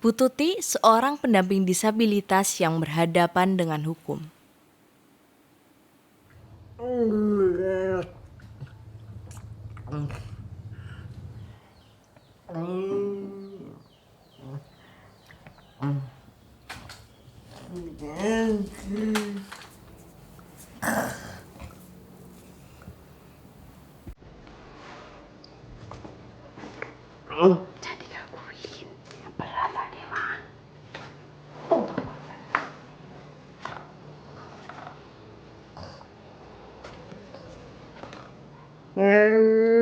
Bu Tuti seorang pendamping disabilitas yang berhadapan dengan hukum. Jadi gangguin yang berat tadi mah.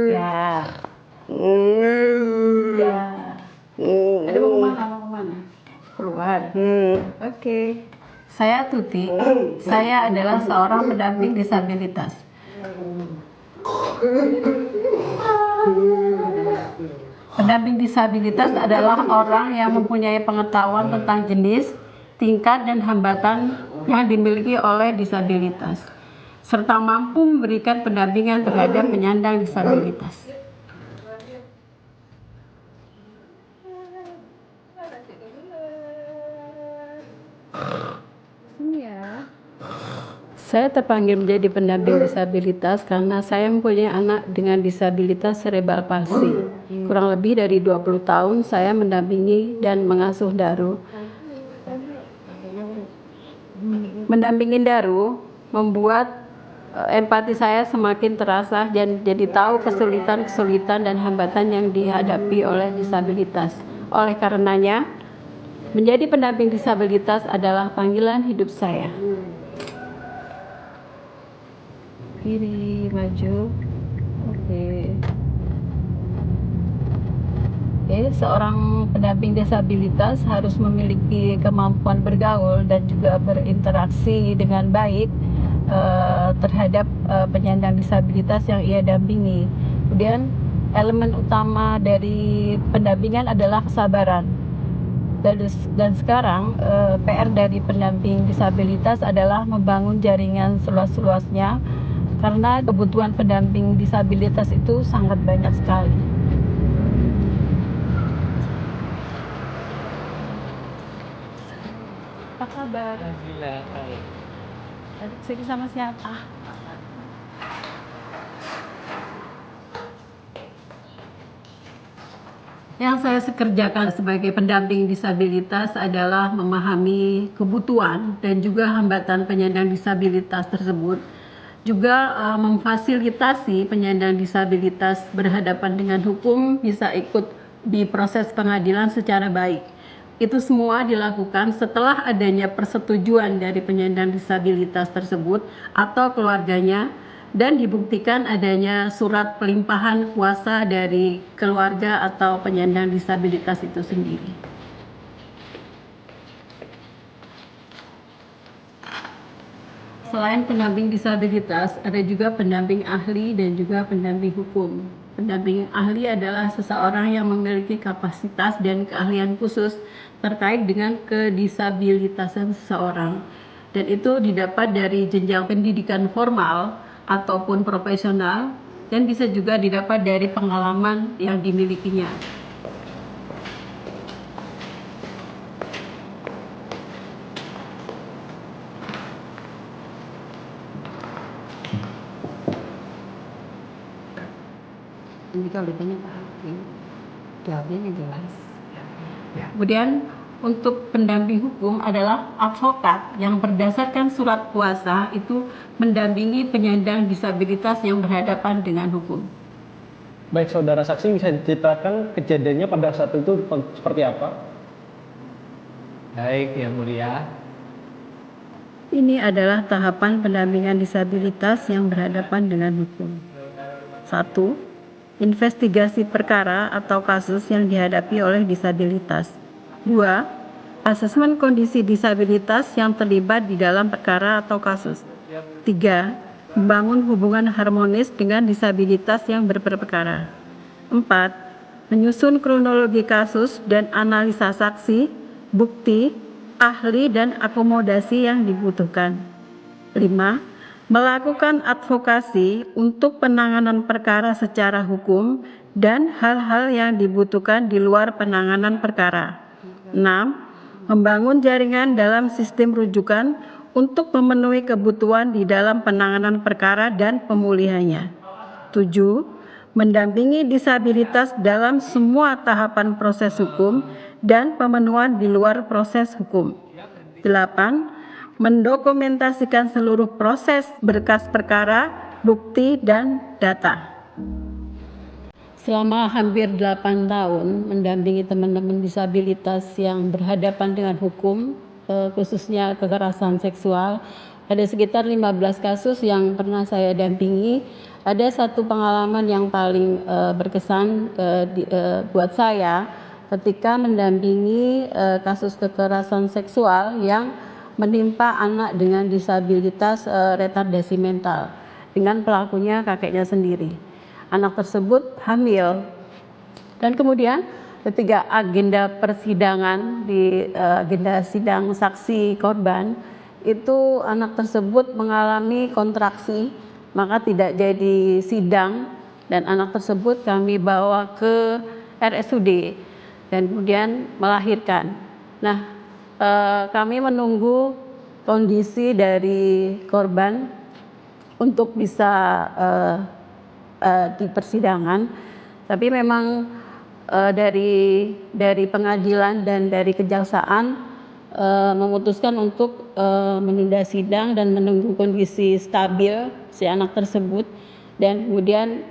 Ya. Ya. Ada mau kemana? Mau kemana? Keluar. Oke. Saya Tuti. Saya adalah seorang pendamping disabilitas. Pendamping disabilitas adalah orang yang mempunyai pengetahuan tentang jenis, tingkat, dan hambatan yang dimiliki oleh disabilitas, serta mampu memberikan pendampingan terhadap penyandang disabilitas. Saya terpanggil menjadi pendamping disabilitas karena saya mempunyai anak dengan disabilitas cerebral palsy. Kurang lebih dari 20 tahun saya mendampingi dan mengasuh Daru. Mendampingi Daru membuat empati saya semakin terasa dan jadi tahu kesulitan-kesulitan dan hambatan yang dihadapi oleh disabilitas. Oleh karenanya, menjadi pendamping disabilitas adalah panggilan hidup saya. Kiri, maju. Oke. Seorang pendamping disabilitas harus memiliki kemampuan bergaul dan juga berinteraksi dengan baik terhadap penyandang disabilitas yang ia dampingi. Kemudian elemen utama dari pendampingan adalah kesabaran. Dan sekarang PR dari pendamping disabilitas adalah membangun jaringan seluas-luasnya, karena kebutuhan pendamping disabilitas itu sangat banyak sekali. Apa kabar? Alhamdulillah baik. Sini sama siapa? Yang saya kerjakan sebagai pendamping disabilitas adalah memahami kebutuhan dan juga hambatan penyandang disabilitas tersebut, juga memfasilitasi penyandang disabilitas berhadapan dengan hukum bisa ikut di proses pengadilan secara baik. Itu semua dilakukan setelah adanya persetujuan dari penyandang disabilitas tersebut atau keluarganya, dan dibuktikan adanya surat pelimpahan kuasa dari keluarga atau penyandang disabilitas itu sendiri. Selain pendamping disabilitas, ada juga pendamping ahli dan juga pendamping hukum. Pendamping ahli adalah seseorang yang memiliki kapasitas dan keahlian khusus terkait dengan kedisabilitasan seseorang. Dan itu didapat dari jenjang pendidikan formal ataupun profesional, dan bisa juga didapat dari pengalaman yang dimilikinya. Ini kalau ditanya Pak, jawabnya jelas. Kemudian untuk pendamping hukum adalah advokat yang berdasarkan surat kuasa itu mendampingi penyandang disabilitas yang berhadapan dengan hukum. Baik, saudara saksi bisa diceritakan kejadiannya pada saat itu seperti apa? Baik, yang mulia. Ini adalah tahapan pendampingan disabilitas yang berhadapan dengan hukum. 1. Investigasi perkara atau kasus yang dihadapi oleh disabilitas. 2. Asesmen kondisi disabilitas yang terlibat di dalam perkara atau kasus. 3. Membangun hubungan harmonis dengan disabilitas yang berperkara. 4. Menyusun kronologi kasus dan analisa saksi, bukti, ahli, dan akomodasi yang dibutuhkan. 5. Melakukan advokasi untuk penanganan perkara secara hukum dan hal-hal yang dibutuhkan di luar penanganan perkara. 6. Membangun jaringan dalam sistem rujukan untuk memenuhi kebutuhan di dalam penanganan perkara dan pemulihannya. 7. Mendampingi disabilitas dalam semua tahapan proses hukum dan pemenuhan di luar proses hukum. 8. Mendokumentasikan seluruh proses berkas perkara, bukti, dan data. Selama hampir 8 tahun mendampingi teman-teman disabilitas yang berhadapan dengan hukum, khususnya kekerasan seksual, ada sekitar 15 kasus yang pernah saya dampingi. Ada satu pengalaman yang paling berkesan buat saya ketika mendampingi kasus kekerasan seksual yang menimpa anak dengan disabilitas retardasi mental dengan pelakunya kakeknya sendiri. Anak tersebut hamil dan kemudian ketika agenda persidangan di agenda sidang saksi korban itu anak tersebut mengalami kontraksi, maka tidak jadi sidang dan anak tersebut kami bawa ke RSUD dan kemudian melahirkan. Nah, kami menunggu kondisi dari korban untuk bisa di persidangan, tapi memang dari pengadilan dan dari kejaksaan memutuskan untuk menunda sidang dan menunggu kondisi stabil si anak tersebut dan kemudian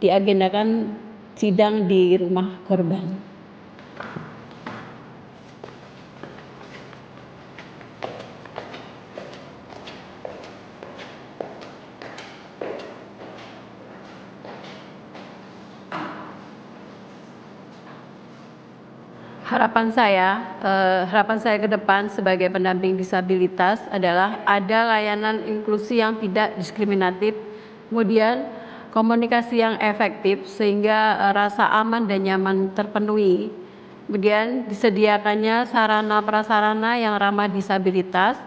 diagendakan sidang di rumah korban. Harapan saya ke depan sebagai pendamping disabilitas adalah ada layanan inklusi yang tidak diskriminatif, kemudian komunikasi yang efektif sehingga rasa aman dan nyaman terpenuhi, kemudian disediakannya sarana prasarana yang ramah disabilitas,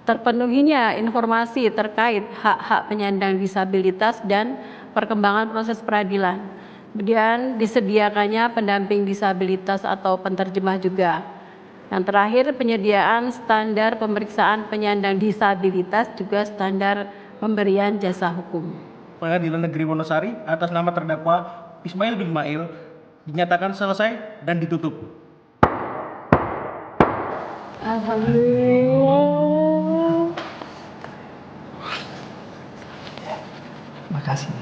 terpenuhinya informasi terkait hak-hak penyandang disabilitas dan perkembangan proses peradilan. Kemudian disediakannya pendamping disabilitas atau penerjemah juga. Yang terakhir, penyediaan standar pemeriksaan penyandang disabilitas juga standar pemberian jasa hukum. Pengadilan Negeri Wonosari atas nama terdakwa Ismail bin Mail dinyatakan selesai dan ditutup. Alhamdulillah. Makasih.